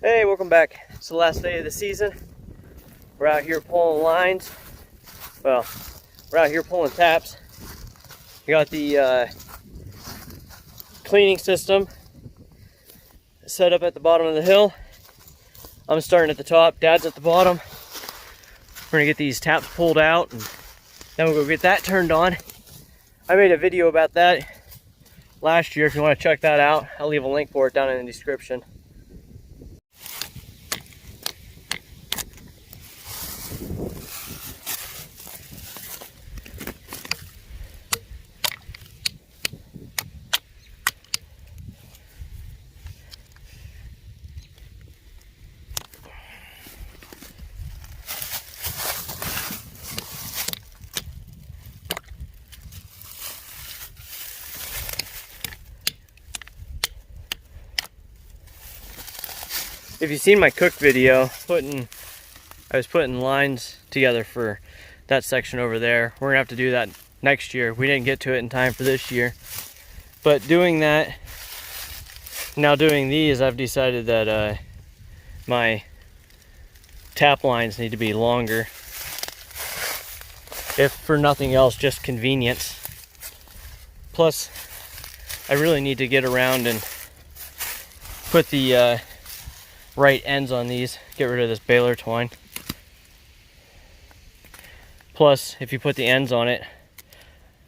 Hey, welcome back. It's the last day of the season. We're out here pulling lines. Well, we're out here pulling taps. We got the cleaning system set up at the bottom of the hill. I'm starting at the top, Dad's at the bottom. We're gonna get these taps pulled out and then we'll go get that turned on. I made a video about that last year. If you want to check that out, I'll leave a link for it down in the description. If you've seen my cook video, I was putting lines together for that section over there. We're gonna have to do that next year. We didn't get to it in time for this year. But doing that, now doing these, I've decided that my tap lines need to be longer. If for nothing else, just convenience. Plus, I really need to get around and put the right ends on these, get rid of this baler twine. Plus, if you put the ends on it,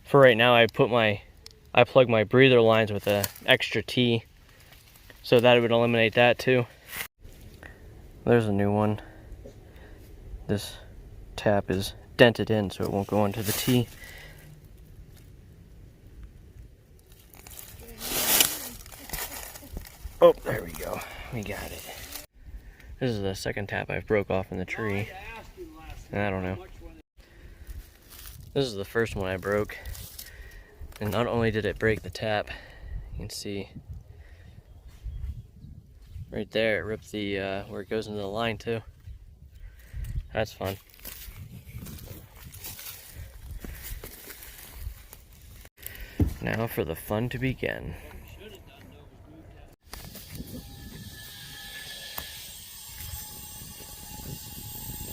for right now I plug my breather lines with an extra T, so that would eliminate that too. There's a new one. This tap is dented in so it won't go into the T. Oh, there we go. We got it. This is the second tap I've broke off in the tree. I don't know. This is the first one I broke. And not only did it break the tap, you can see right there, it ripped the, where it goes into the line too. That's fun. Now for the fun to begin.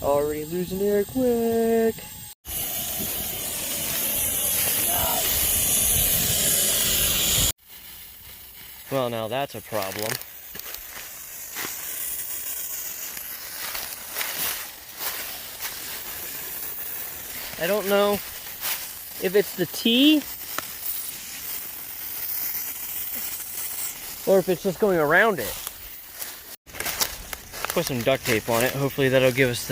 Already losing air quick. Well, now that's a problem. I don't know if it's the T or if it's just going around it. Put some duct tape on it. Hopefully that'll give us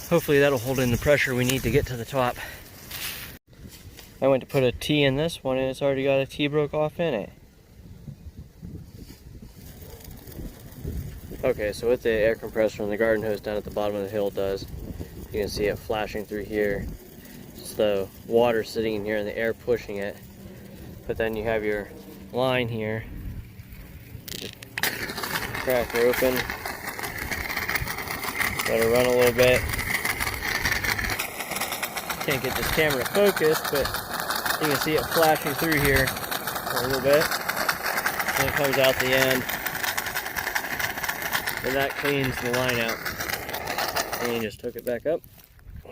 hopefully that'll hold in the pressure we need to get to the top. I went to put a T in this one and it's already got a T broke off in it. Okay, so what the air compressor and the garden hose down at the bottom of the hill does, you can see it flashing through here. It's the water sitting in here and the air pushing it. But then you have your line here. Crack her open. Let her run a little bit. Can't get this camera focused, but you can see it flashing through here a little bit. Then it comes out the end. And that cleans the line out. And you just hook it back up.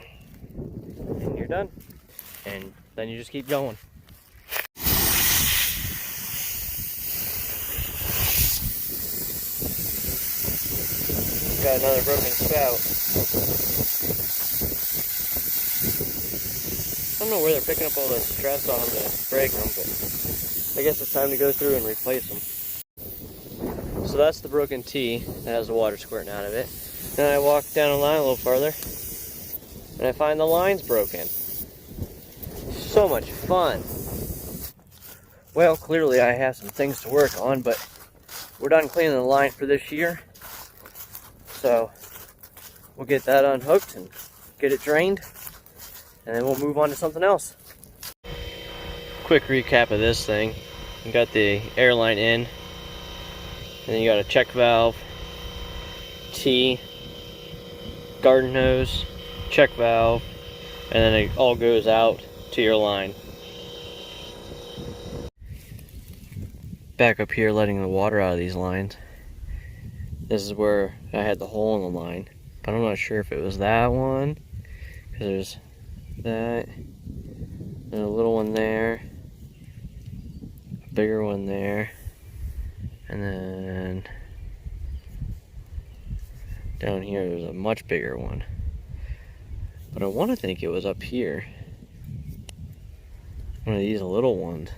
And you're done. And then you just keep going. Got another broken spout. I don't know where they're picking up all the stress on them to break them, but I guess it's time to go through and replace them. So that's the broken T that has the water squirting out of it. Then I walk down the line a little farther and I find the line's broken. So much fun. Well, clearly I have some things to work on, but we're done cleaning the line for this year. So we'll get that unhooked and get it drained, and then we'll move on to something else. Quick recap of this thing. You got the air line in, and then you got a check valve, T, garden hose, check valve, and then it all goes out to your line. Back up here letting the water out of these lines. this is where I had the hole in the line. But I'm not sure if it was that one, because there's that, and a little one there, a bigger one there, and then down here there's a much bigger one. But I want to think it was up here. One of these little ones.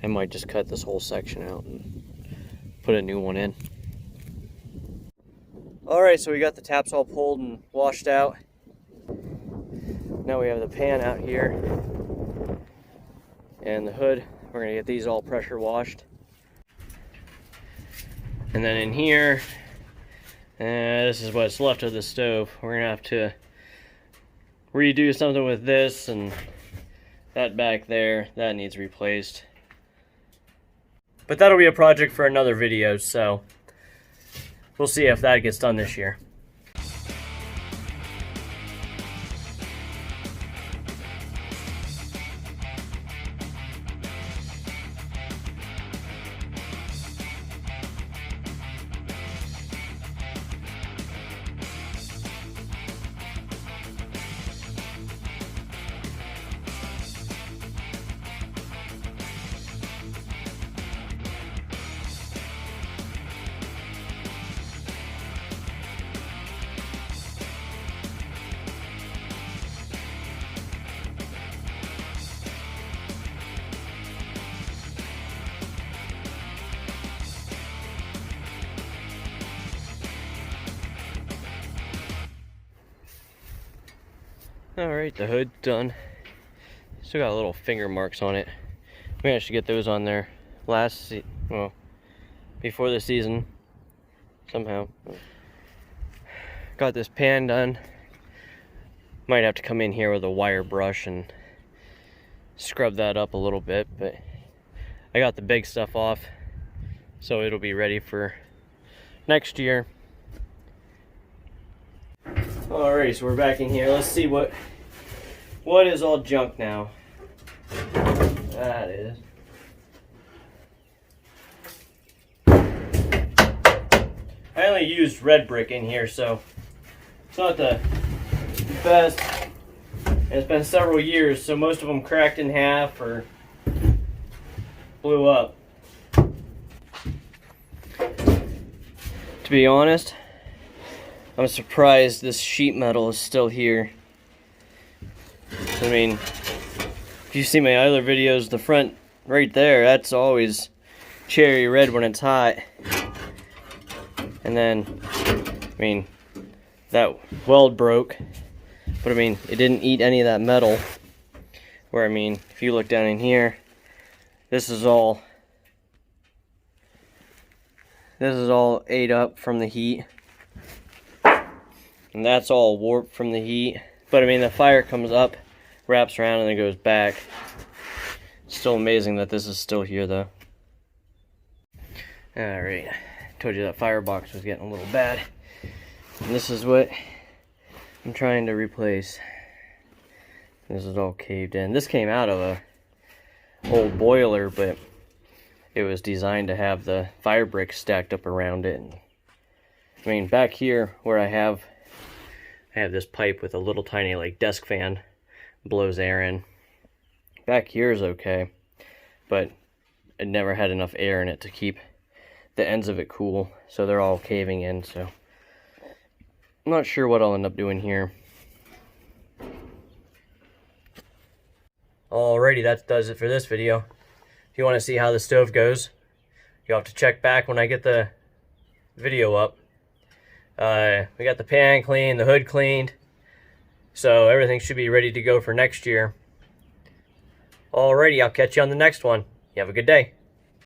I might just cut this whole section out and put a new one in. Alright, so we got the taps all pulled and washed out. Now we have the pan out here. And the hood. We're going to get these all pressure washed. And then in here, this is what's left of the stove. We're going to have to redo something with this, and that back there, that needs replaced. But that'll be a project for another video, so we'll see if that gets done this year. Alright, the hood's done. Still got little finger marks on it. Managed to get those on there before the season, somehow. Got this pan done. Might have to come in here with a wire brush and scrub that up a little bit, but I got the big stuff off, so it'll be ready for next year. Alrighty, so we're back in here. Let's see what is all junk now. That is. I only used red brick in here, so it's not the best. It's been several years, so most of them cracked in half or blew up. To be honest, I'm surprised this sheet metal is still here. I mean, if you see my other videos, the front right there, that's always cherry red when it's hot. And then, I mean, that weld broke, but I mean, it didn't eat any of that metal. Where, I mean, if you look down in here, this is all ate up from the heat. And that's all warped from the heat. But I mean, the fire comes up, wraps around, and then goes back. Still amazing that this is still here, though. Alright, told you that firebox was getting a little bad. And this is what I'm trying to replace. This is all caved in. This came out of a old boiler, but it was designed to have the fire bricks stacked up around it. And, I mean, back here where I have this pipe with a little tiny like desk fan, blows air in. Back here is okay, but it never had enough air in it to keep the ends of it cool, so they're all caving in. So I'm not sure what I'll end up doing here. Alrighty, that does it for this video. If you want to see how the stove goes, you'll have to check back when I get the video up. We got the pan cleaned, the hood cleaned, so everything should be ready to go for next year. Alrighty, I'll catch you on the next one. You have a good day.